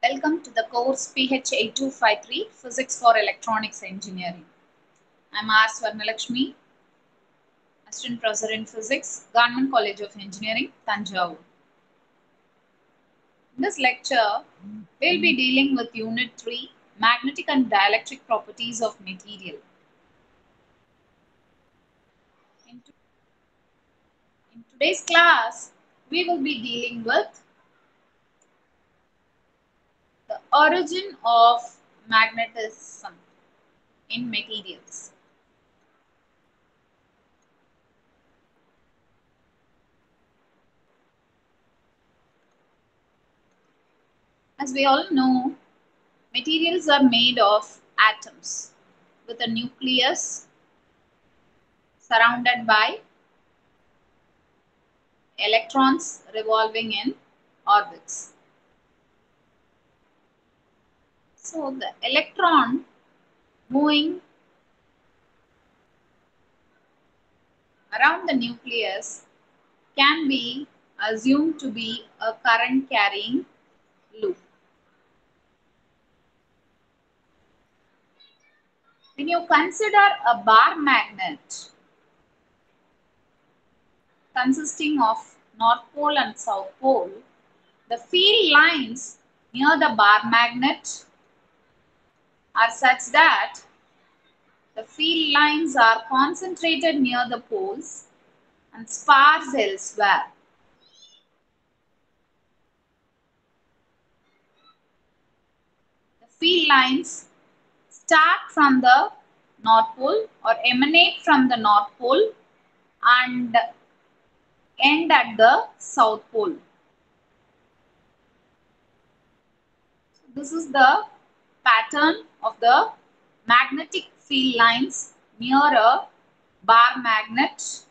Welcome to the course PH8253 Physics for Electronics Engineering. I am R. Swarnalakshmi, Assistant Professor in Physics, Government College of Engineering, Tanjavur. In this lecture, we will be dealing with Unit 3, Magnetic and Dielectric Properties of Material. In today's class, we will be dealing with the origin of magnetism in materials. As we all know, materials are made of atoms with a nucleus surrounded by electrons revolving in orbits. So the electron moving around the nucleus can be assumed to be a current carrying loop. When you consider a bar magnet consisting of North Pole and South Pole, the field lines near the bar magnet are such that the field lines are concentrated near the poles and sparse elsewhere. The field lines start from the North Pole or emanate from the North Pole and end at the South Pole. So this is the pattern of the magnetic field lines near a bar magnet.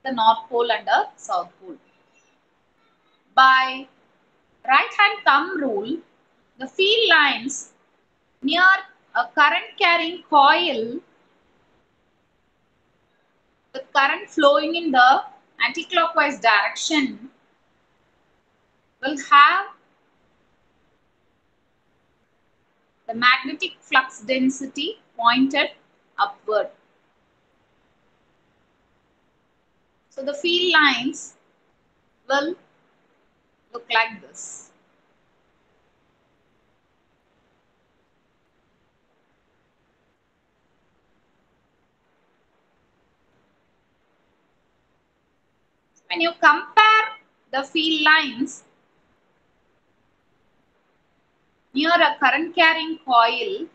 The North Pole and the South Pole. By right hand thumb rule, the field lines near a current carrying coil with current flowing in the anticlockwise direction will have the magnetic flux density pointed upward. So the field lines will look like this. When you compare the field lines near a current carrying coil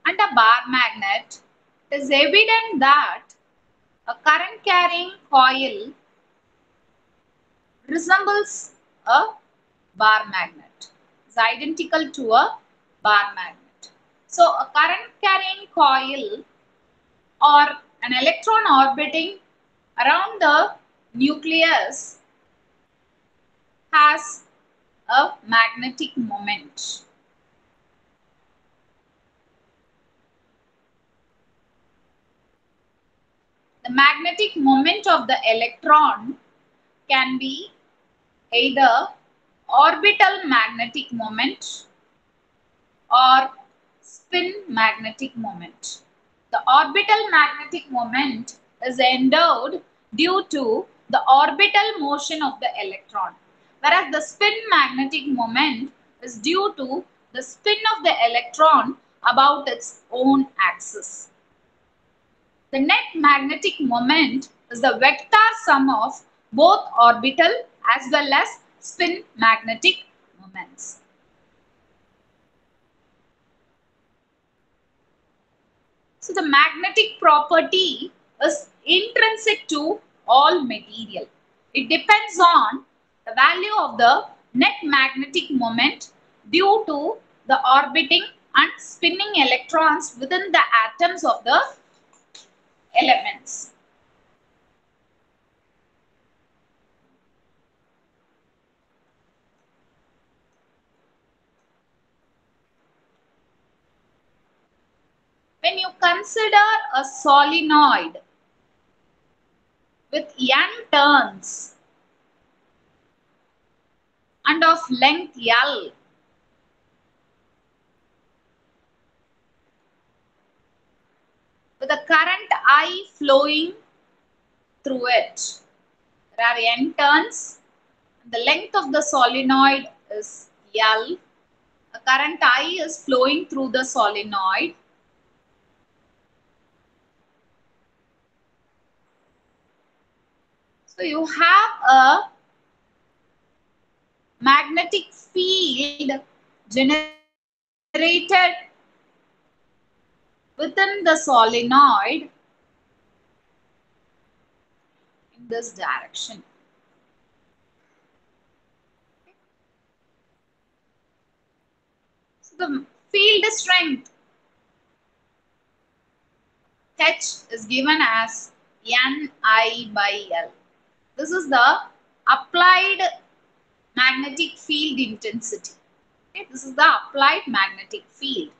and a bar magnet, it is evident that a current carrying coil resembles a bar magnet. It's identical to a bar magnet. So a current carrying coil or an electron orbiting around the nucleus has a magnetic moment. The magnetic moment of the electron can be either orbital magnetic moment or spin magnetic moment. The orbital magnetic moment is endowed due to the orbital motion of the electron, whereas the spin magnetic moment is due to the spin of the electron about its own axis. The net magnetic moment is the vector sum of both orbital as well as spin magnetic moments. So the magnetic property is intrinsic to all material. It depends on the value of the net magnetic moment due to the orbiting and spinning electrons within the atoms of the elements. When when you consider a solenoid with n turns and of length L, with a current I flowing through it. There are n turns. The length of the solenoid is L. A current I is flowing through the solenoid. So you have a magnetic field generated within the solenoid in this direction. So the field strength H is given as Ni by L. This is the applied magnetic field intensity. Okay, this is the applied magnetic field.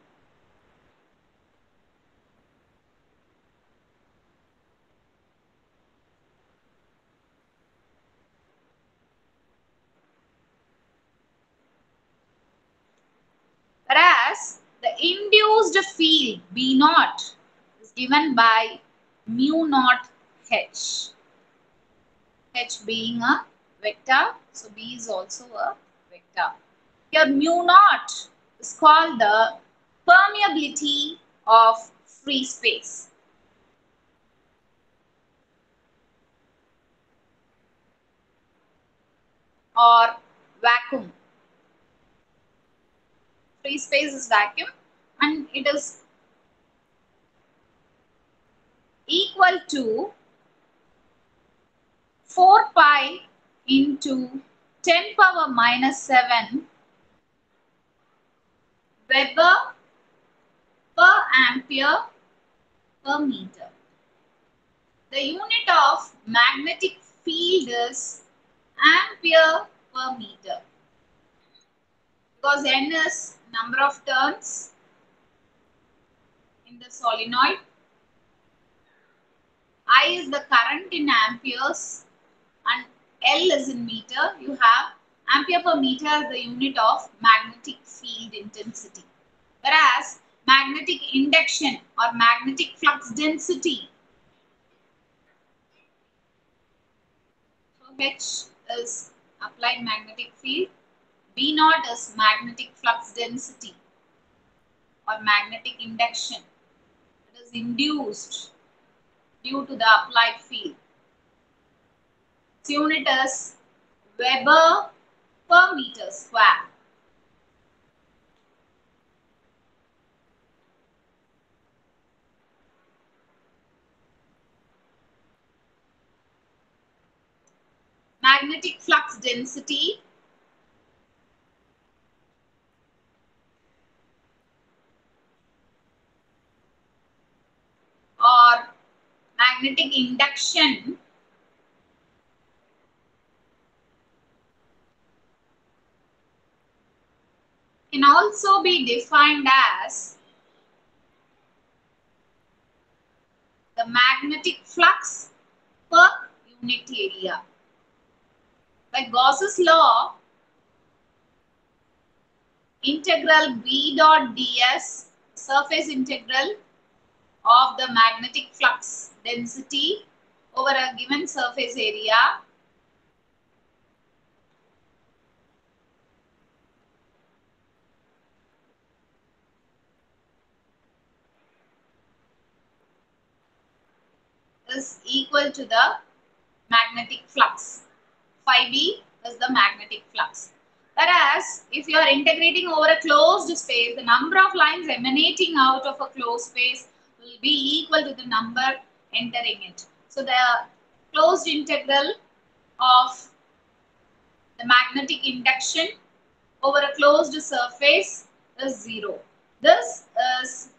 Whereas the induced field B naught is given by mu naught H. H being a vector, so B is also a vector. Here mu naught is called the permeability of free space or vacuum. Free space is vacuum and it is equal to 4 pi into 10 power minus 7 Weber per ampere per meter. The unit of magnetic field is ampere per meter because N is number of turns in the solenoid, I is the current in amperes and L is in meter. You have ampere per meter as the unit of magnetic field intensity. Whereas magnetic induction or magnetic flux density, so H is applied magnetic field, B naught is magnetic flux density or magnetic induction. It is induced due to the applied field. Its unit is Weber per meter square. Magnetic flux density or magnetic induction can also be defined as the magnetic flux per unit area. By Gauss's law, integral B dot ds, surface integral of the magnetic flux density over a given surface area is equal to the magnetic flux. Phi b is the magnetic flux. Whereas if you are integrating over a closed space, the number of lines emanating out of a closed space will be equal to the number entering it. So the closed integral of the magnetic induction over a closed surface is 0. This is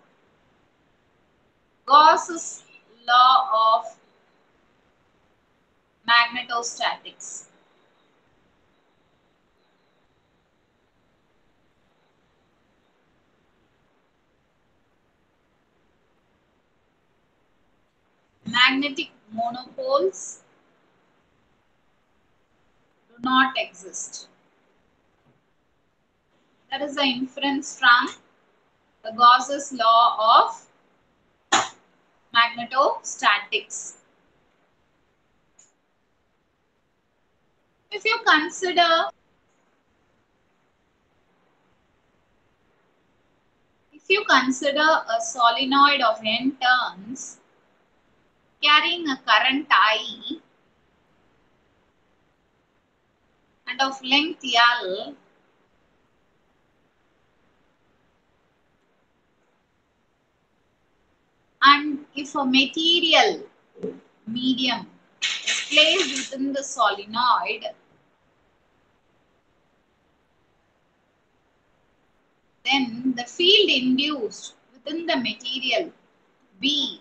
Gauss's law of magnetostatics. magnetic monopoles do not exist. That is the inference from the Gauss's law of magnetostatics. If you consider a solenoid of n turns carrying a current I and of length L, and if a material medium is placed within the solenoid, then the field induced within the material B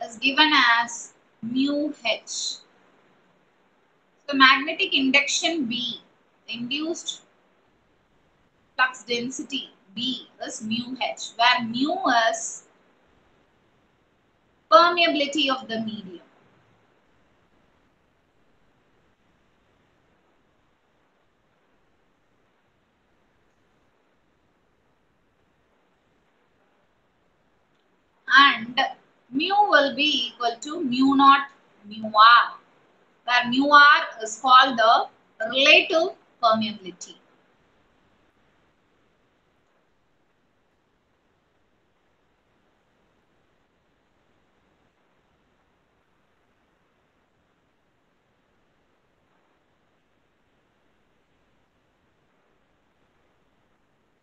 is given as mu H. So magnetic induction B, the induced flux density B is mu H, where mu is permeability of the medium. And mu will be equal to mu naught mu R, where mu R is called the relative permeability.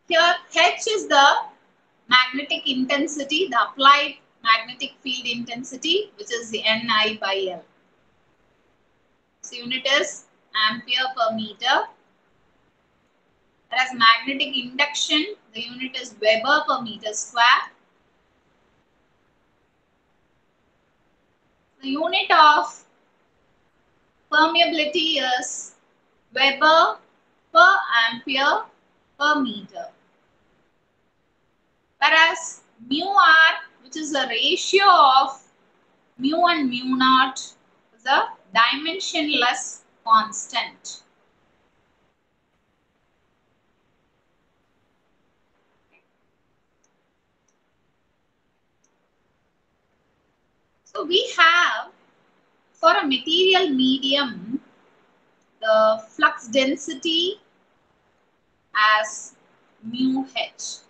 Here H is the magnetic intensity, the applied magnetic field intensity, which is the Ni by L. So unit is ampere per meter. Whereas magnetic induction, the unit is Weber per meter square. The unit of permeability is Weber per ampere per meter. Whereas mu R, which is a ratio of mu and mu naught, is a dimensionless constant. So we have, for a material medium, the flux density as mu H.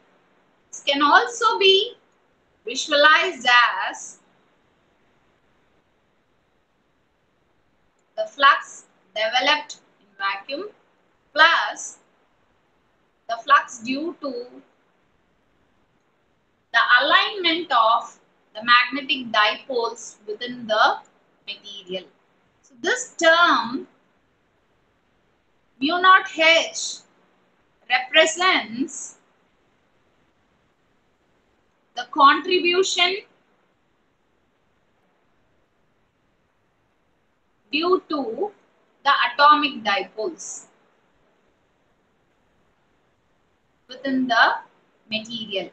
This can also be visualized as the flux developed in vacuum plus the flux due to the alignment of the magnetic dipoles within the material. So this term mu naught H represents the contribution due to the atomic dipoles within the material.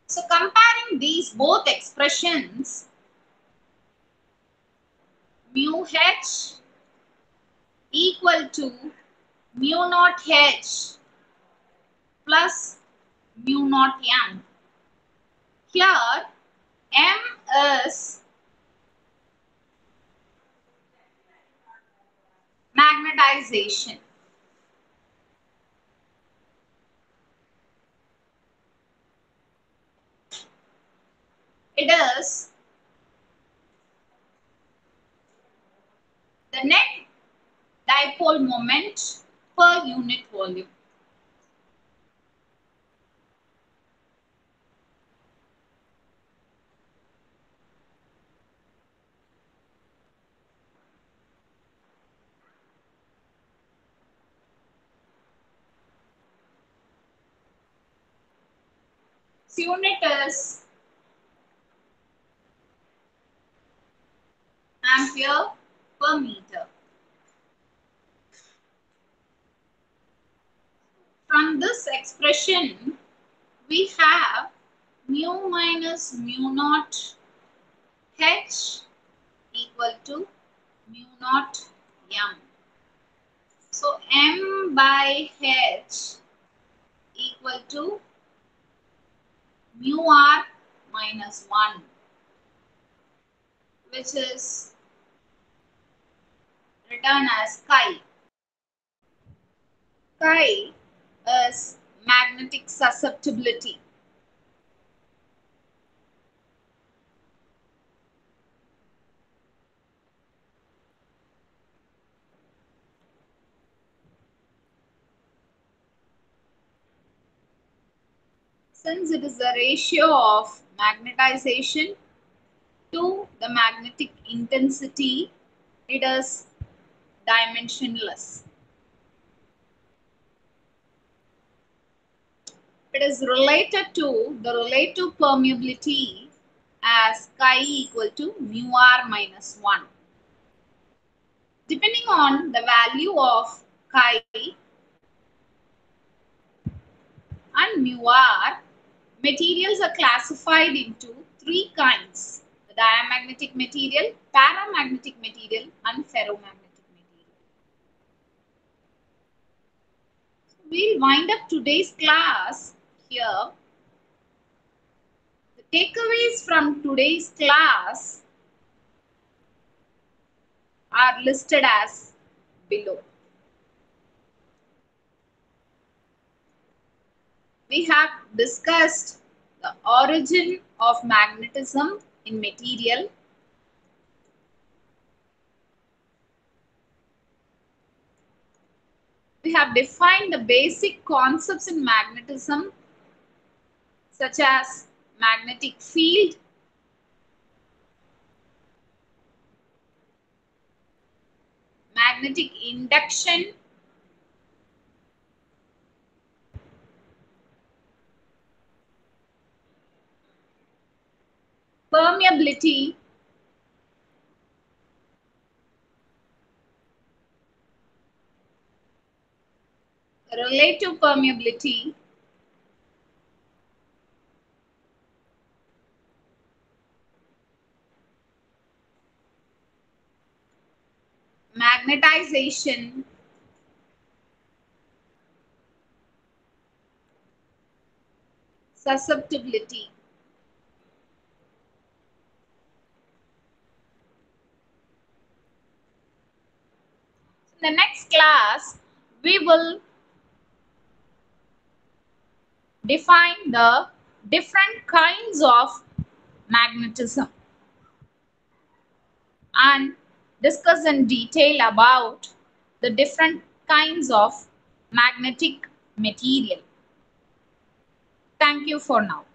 So comparing these both expressions, mu H equal to mu naught H plus mu naught M. Here M is magnetization. It is the net dipole moment per unit volume. Its unit is ampere per meter. From this expression, we have mu minus mu naught H equal to mu naught M. So M by H equal to mu R minus 1, which is written as chi. Chi is magnetic susceptibility. Since it is the ratio of magnetization to the magnetic intensity, it is dimensionless. It is related to the relative permeability as chi equal to mu r minus 1. Depending on the value of chi and mu r, materials are classified into three kinds: the diamagnetic material, paramagnetic material, and ferromagnetic material. We'll wind up today's class here. The takeaways from today's class are listed as below. We have discussed the origin of magnetism in material. We have defined the basic concepts in magnetism, such as magnetic field, magnetic induction, permeability, relative permeability, magnetization, susceptibility. In the next class, we will define the different kinds of magnetism and discuss in detail about the different kinds of magnetic material. Thank you for now.